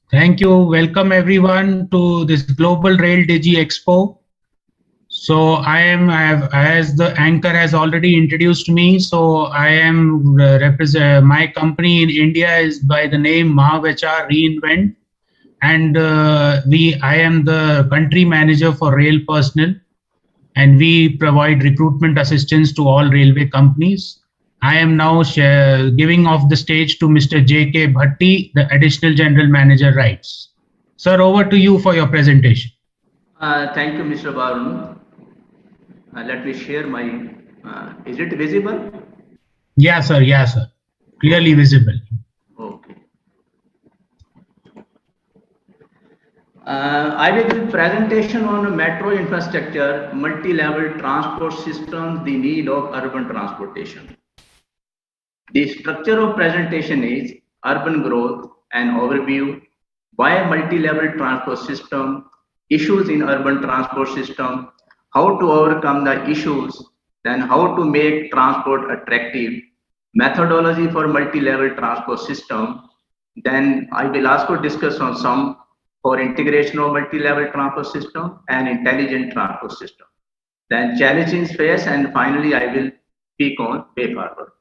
Thank you. Welcome everyone to this Global Rail Digi Expo. So I have, as the anchor has already introduced me. So I am represent my company in India is by the name Mahav HR Reinvent, and I am the country manager for rail personnel, and we provide recruitment assistance to all railway companies. I am now giving off the stage to Mr. J.K. Bhatti, the additional general manager, rights. Sir, over to you for your presentation. Thank you, Mr. Barun. Let me share my. Is it visible? Yeah, sir. Yeah, sir. Clearly visible. Okay. I will give presentation on metro infrastructure, multi-level transport systems, the need of urban transportation. The structure of presentation is urban growth and overview, why multi-level transport system, issues in urban transport system, how to overcome the issues, then how to make transport attractive, methodology for multi-level transport system, then I will also discuss on some for integration of multi-level transport system and intelligent transport system. Then challenges faced, and finally I will speak on way forward.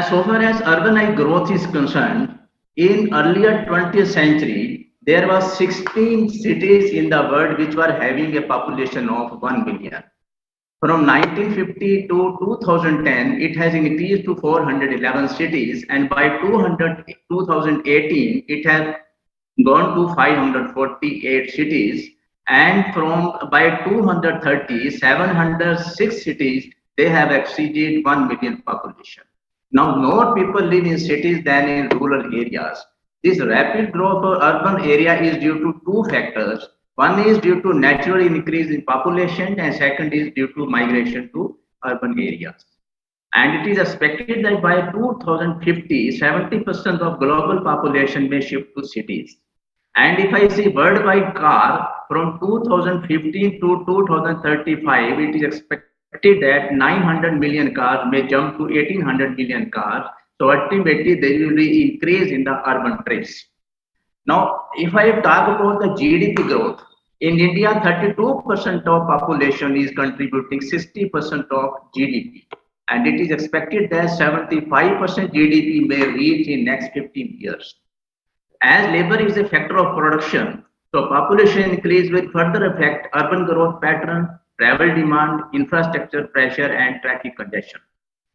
So far as urbanized growth is concerned, in earlier 20th century, there was 16 cities in the world which were having a population of 1 million. From 1950 to 2010, it has increased to 411 cities, and by 2018, it has gone to 548 cities, and from by 230, 706 cities, they have exceeded 1 million population. Now, more people live in cities than in rural areas. This rapid growth of urban area is due to two factors. One is due to natural increase in population, and second is due to migration to urban areas. And it is expected that by 2050, 70% of global population may shift to cities. And if I see worldwide car from 2015 to 2035, it is expected that 900 million cars may jump to 1800 million cars. So ultimately, there will be increase in the urban trips. Now, if I talk about the GDP growth, in India, 32% of population is contributing 60% of GDP. And it is expected that 75% GDP may reach in next 15 years. As labor is a factor of production, so population increase will further affect urban growth pattern, travel demand, infrastructure pressure, and traffic congestion.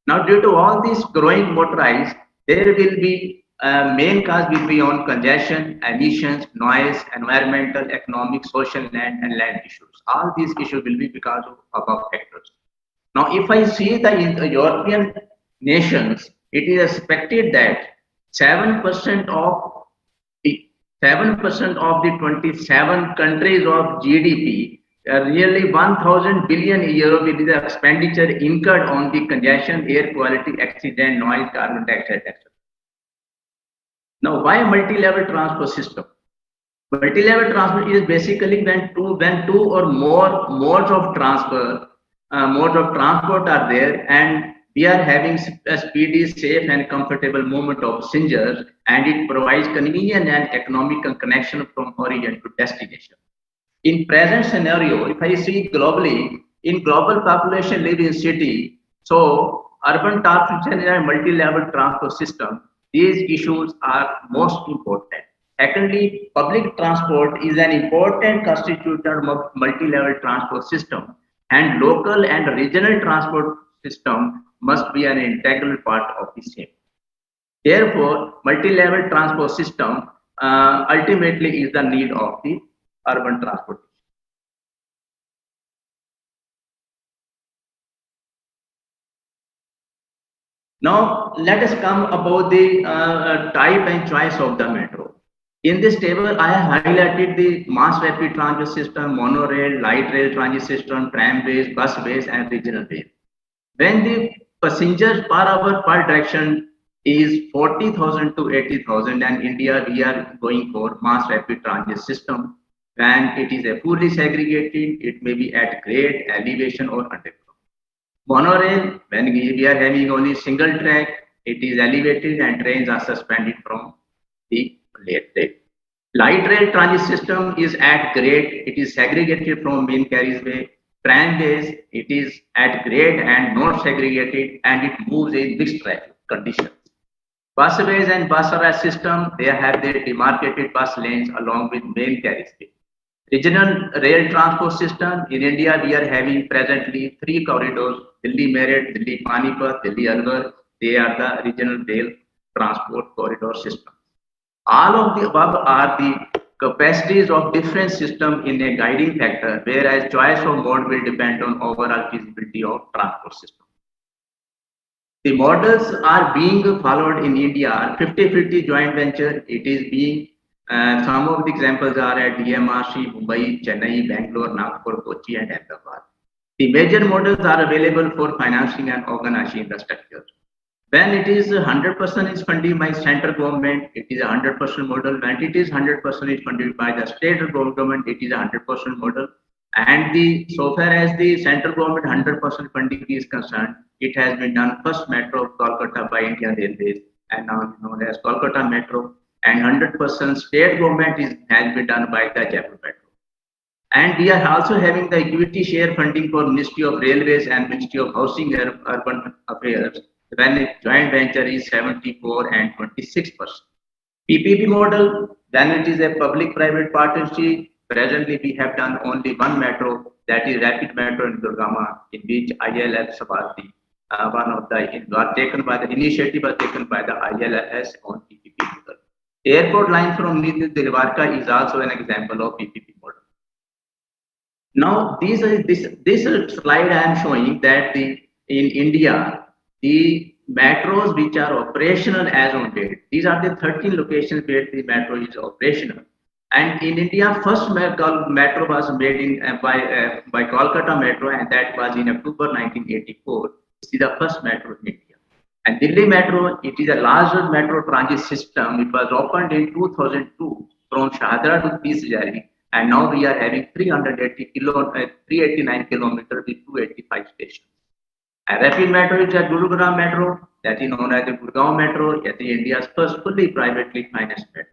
Now, due to all these growing motorized, there will be main cause will be on congestion, emissions, noise, environmental, economic, social, and land issues. All these issues will be because of above factors. Now, if I see in the European nations, it is expected that 7% of 7% of the 27 countries of GDP, nearly 1,000 billion euro with the expenditure incurred on the congestion, air quality, accident, noise, carbon dioxide, etc. Now, why multi-level transport system? Multi-level transport is basically when two or more modes of transport are there, and we are having a speedy, safe, and comfortable movement of passengers, and it provides convenient and economical connection from origin to destination. In present scenario, if I see globally, in global population live in city, so urban transportation and multi-level transport system, these issues are most important. Secondly, public transport is an important constitutor of multi-level transport system, and local and regional transport system must be an integral part of the same. Therefore, multi-level transport system ultimately is the need of the urban transport. Now, let us come about the type and choice of the metro. In this table, I have highlighted the mass rapid transit system, monorail, light rail transit system, tramways, busways, and regional ways. When the passengers per hour per direction is 40,000 to 80,000, and India we are going for mass rapid transit system. When it is a fully segregated, it may be at grade, elevation, or underground. Monorail, when we are having only single track, it is elevated and trains are suspended from the late rail. Light rail transit system is at grade, it is segregated from main carriageway. Tramways, it is at grade and not segregated, and it moves in mixed traffic conditions. Busways and bus arrest system, they have their demarcated bus lanes along with main carriageway. Regional rail transport system in India, we are having presently three corridors: Delhi Meerut, Delhi Panipat, Delhi Alwar. They are the regional rail transport corridor system. All of the above are the capacities of different system in a guiding factor, whereas choice of mode will depend on overall feasibility of transport system. The models are being followed in India, 50-50 joint venture. It is being, some of the examples are at DMRC, Mumbai, Chennai, Bangalore, Nagpur, Kochi, and Ahmedabad. The major models are available for financing and organizing the structure. When it is 100% is funded by central government, it is a 100% model. When it is 100% is funded by the state government, it is a 100% model. And so far as the central government 100% funding is concerned, it has been done first metro of Kolkata by Indian Railways and now known as Kolkata Metro, and 100% state government has been done by the Jaipur Metro. And we are also having the equity share funding for Ministry of Railways and Ministry of Housing and Urban Affairs, when a joint venture is 74 and 26%. PPP model, then it is a public-private partnership. Presently, we have done only one metro, that is Rapid Metro in Gurgaon, in which ILS Sabarthi, one of the initiative was taken by the ILS on PPP model. Airport line from New Delhi is also an example of PPP model. Now, this slide I am showing that in India, the metros which are operational as on date, these are the 13 locations where the metro is operational. And in India, first metro was made by Kolkata Metro, and that was in October 1984. This is the first metro in India. And Delhi Metro, it is a larger metro transit system. It was opened in 2002 from Shahadra to Tisjari, and now we are having 389 kilometers with 285 stations. A rapid metro is a Gurugram Metro, that is known as the Gurgaon Metro, that is India's first fully privately financed metro.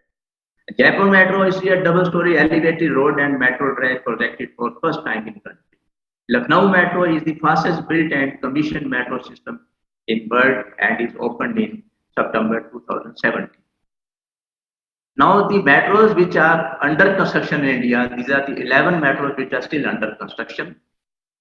Jaipur Metro is a double-story elevated road and metro track projected for first time in the country. Lucknow Metro is the fastest built and commissioned metro system in world and is opened in September 2017. Now the metros which are under construction in India, these are the 11 metros which are still under construction.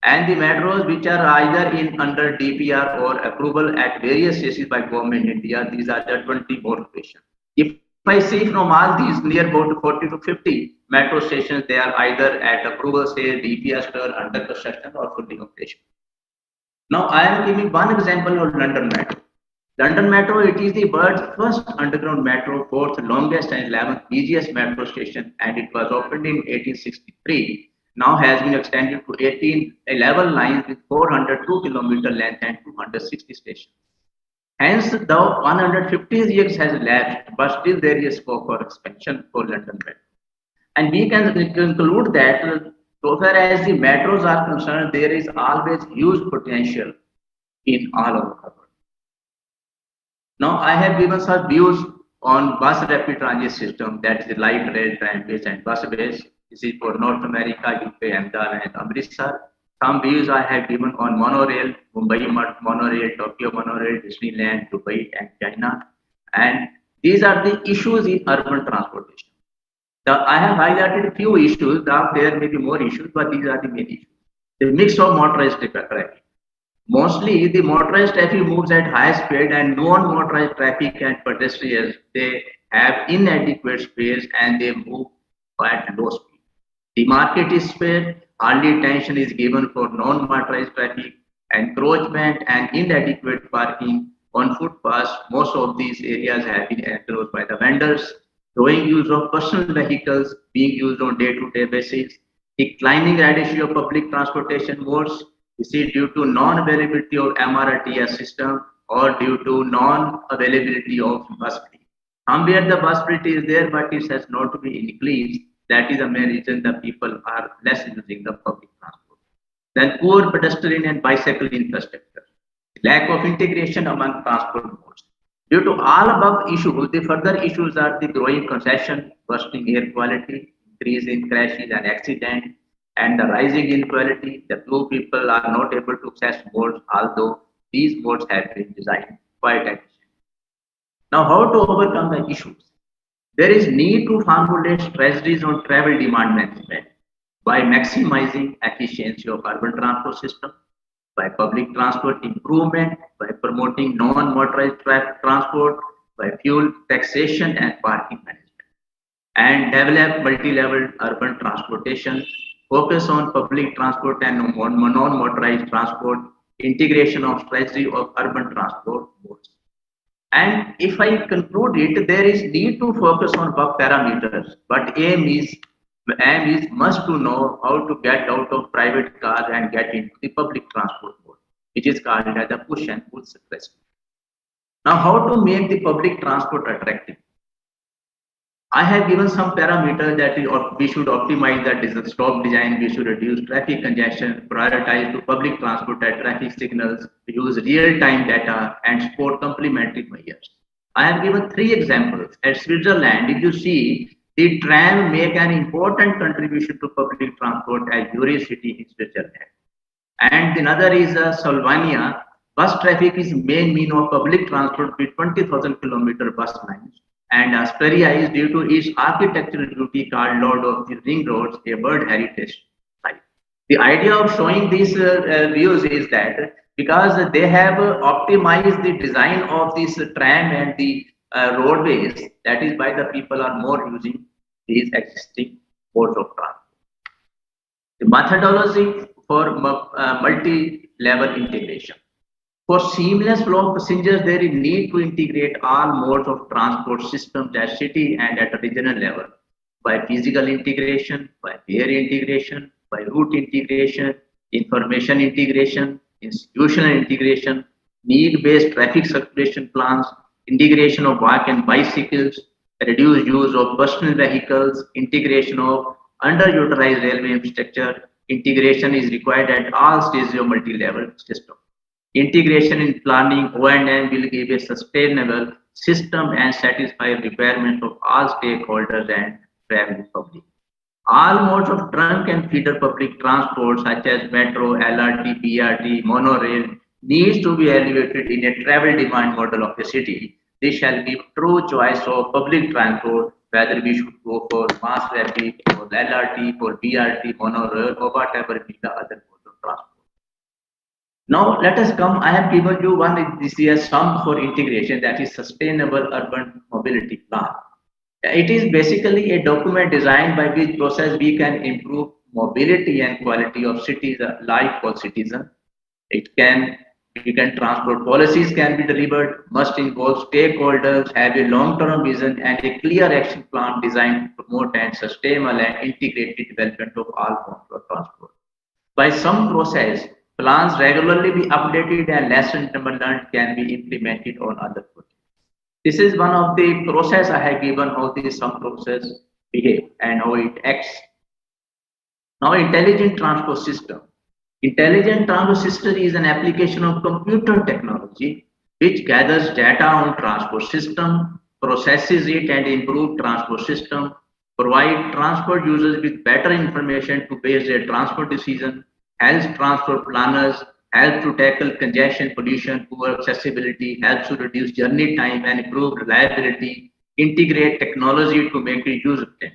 And the metros which are either under DPR or approval at various stages by government in India, these are the 20 more locations. If I see from all these near about 40 to 50 metro stations, they are either at approval stage, DPR stage, under construction or fully operational. Now I am giving one example of London Metro. London Metro, it is the world's first underground metro, fourth longest and 11th busiest metro station, and it was opened in 1863. Now has been extended to 11 lines with 402 kilometer length and 260 stations. Hence, though 150 years has elapsed, but still there is scope for expansion for London Metro. And we can conclude that so far as the metros are concerned, there is always huge potential in all over the world. Now, I have given some views on bus rapid transit system, that is the light rail, tramways, and busways. This is for North America, UK, Ahmedabad, and Amritsar. Some views I have given on monorail, Mumbai monorail, Tokyo monorail, Disneyland, Dubai, and China. And these are the issues in urban transportation. I have highlighted a few issues. There may be more issues, but these are the main issues. The mix of motorized traffic. Mostly, the motorized traffic moves at high speed, and non-motorized traffic and pedestrians, they have inadequate space and they move at low speed. The market is spared, hardly attention is given for non-motorized traffic, encroachment and inadequate parking on footpaths. Most of these areas have been encroached by the vendors. Growing use of personal vehicles being used on day-to-day basis. Declining ridership of public transportation modes. This is due to non-availability of MRTS system or due to non-availability of bus fleet. Somewhere the bus fleet is there, but it has not to be increased. That is the main reason that people are less using the public transport. Then poor pedestrian and bicycle infrastructure. Lack of integration among transport modes. Due to all above issues, the further issues are the growing congestion, worsening air quality, increase in crashes and accidents, and the rising inequality. The poor people are not able to access modes, although these modes have been designed quite efficiently. Now, how to overcome the issues? There is need to formulate strategies on travel demand management by maximizing efficiency of urban transport system, by public transport improvement, by promoting non-motorized transport, by fuel taxation and parking management, and develop multi-level urban transportation, focus on public transport and non-motorized transport, integration of strategy of urban transport modes. And if I conclude it, there is need to focus on work parameters, but aim is must to know how to get out of private cars and get into the public transport mode, which is called as the push and pull strategy. Now, how to make the public transport attractive? I have given some parameters that we should optimize the stop design, we should reduce traffic congestion, prioritize to public transport at traffic signals, use real-time data, and support complementary measures. I have given three examples. At Switzerland, if you see, the tram make an important contribution to public transport at Zurich city in Switzerland. And another is Slovenia. Bus traffic is main mean of public transport with 20,000 kilometer bus lines. And Asteria is due to its architectural beauty called Lord of the Ring Roads, a World Heritage Site. The idea of showing these views is that because they have optimized the design of this tram and the roadways, that is why the people are more using these existing modes of transport. The methodology for multi-level integration. For seamless flow of passengers, there is need to integrate all modes of transport systems at city and at a regional level by physical integration, by fare integration, by route integration, information integration, institutional integration, need-based traffic circulation plans, integration of walk and bicycles, reduced use of personal vehicles, integration of underutilized railway infrastructure. Integration is required at all stages of multi-level system. Integration in planning O&M will give a sustainable system and satisfy requirements of all stakeholders and traveling public. All modes of trunk and feeder public transport such as metro, LRT, BRT, monorail needs to be elevated in a travel demand model of the city. This shall be true choice of public transport, whether we should go for mass rapid, for LRT, for BRT, monorail, or whatever be the other mode of transport. Now let us come. I have given you one this year sum for integration, that is sustainable urban mobility plan. It is basically a document designed by which process we can improve mobility and quality of cities life for citizens. It can we can transport policies can be delivered, must involve stakeholders, have a long-term vision and a clear action plan designed to promote and sustainable and integrated development of all forms of transport. By some process, plans regularly be updated and lessons learned can be implemented on other projects. This is one of the process I have given how this some process behave and how it acts. Now, intelligent transport system. Intelligent transport system is an application of computer technology which gathers data on transport system, processes it and improve transport system, provide transport users with better information to base their transport decision, helps transport planners, helps to tackle congestion, pollution, poor accessibility, helps to reduce journey time and improve reliability, integrate technology to make it user friendly.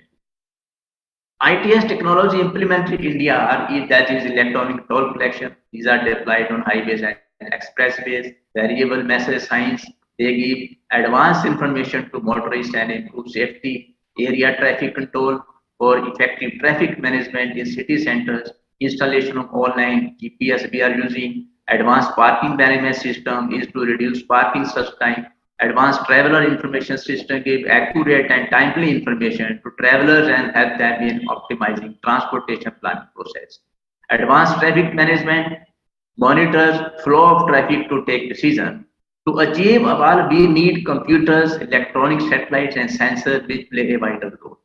ITS technology implemented in India that is electronic toll collection. These are deployed on highways and expressways, variable message signs. They give advanced information to motorists and improve safety, area traffic control for effective traffic management in city centers, installation of online GPS we are using. Advanced parking management system is to reduce parking search time. Advanced traveler information system give accurate and timely information to travelers and help them in optimizing transportation planning process. Advanced traffic management monitors flow of traffic to take decision. To achieve all, we need computers, electronic satellites, and sensors which play a vital role.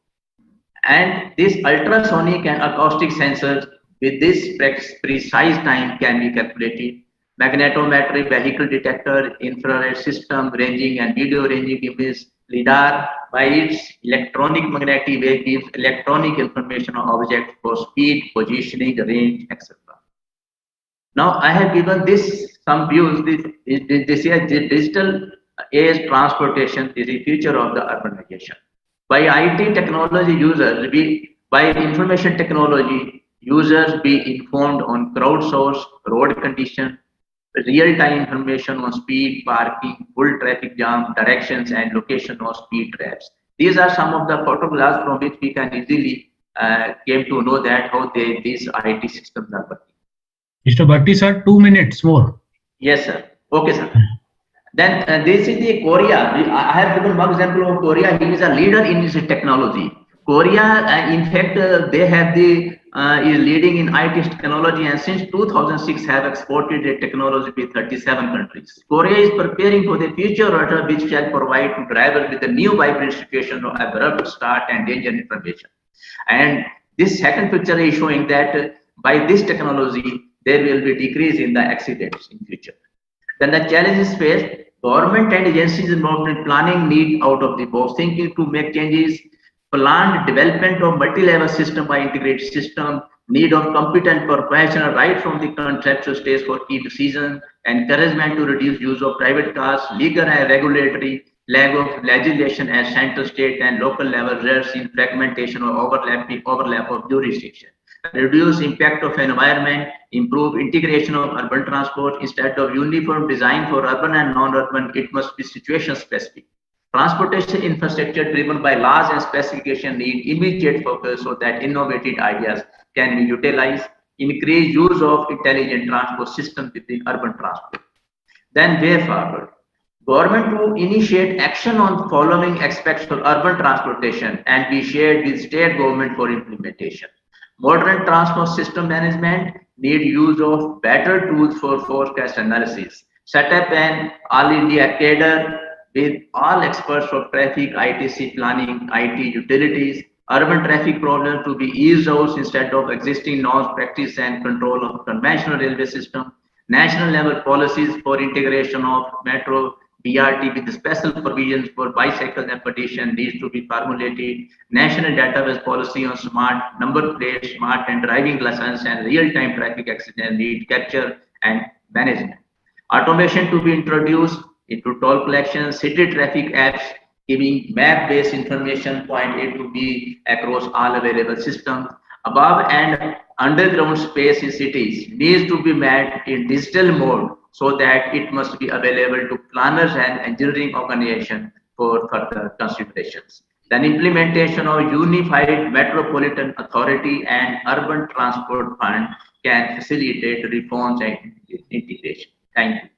And this ultrasonic and acoustic sensors with this precise time can be calculated. magnetometric vehicle detector, infrared system, ranging and video ranging image, LIDAR by its electronic magnetic wave gives electronic information on objects for speed, positioning, range, etc. Now I have given this some views. This is the digital age transportation is the future of the urbanization. By IT technology users, by information technology users be informed on crowdsourced road condition, real-time information on speed, parking, full traffic jam, directions, and location of speed traps. These are some of the photographs from which we can easily came to know that how these IT systems are working. Mr. Bhatti sir, 2 minutes more. Yes, sir. Okay, sir. Then this is the Korea. I have given one example of Korea. He is a leader in this technology. Korea, in fact, they have the is leading in IT technology, and since 2006 have exported their technology to 37 countries. Korea is preparing for the future order, which shall provide to drivers with a new vibrant situation of abrupt start and danger information. And this second picture is showing that by this technology, there will be decrease in the accidents in future. Then the challenges faced, government and agencies involved in planning need out of the box thinking to make changes, planned development of multi-level system by integrated system, need of competent professional right from the conceptual stage for key decisions, encouragement to reduce use of private cars, legal and regulatory, lack of legislation at central, state and local level results in fragmentation or overlap of jurisdiction. Reduce impact of environment, improve integration of urban transport. Instead of uniform design for urban and non-urban, it must be situation specific. Transportation infrastructure driven by laws and specification need immediate focus so that innovative ideas can be utilized. Increase use of intelligent transport systems within urban transport. Then way forward. Government to initiate action on following aspects for urban transportation and be shared with state government for implementation. Modern transport system management need use of better tools for forecast analysis. Set up an all India cadre with all experts for traffic, ITC planning, IT utilities, urban traffic problems to be eased out instead of existing norms, practice and control of conventional railway system. National level policies for integration of metro BRT with special provisions for bicycles and pedestrians needs to be formulated. National database policy on smart number plates, smart and driving license and real-time traffic accident need capture and management. Automation to be introduced into toll collection, city traffic apps, giving map-based information point A to B across all available systems. Above and underground space in cities needs to be met in digital mode so that it must be available to planners and engineering organization for further considerations. Then implementation of unified metropolitan authority and urban transport fund can facilitate reforms and integration. Thank you.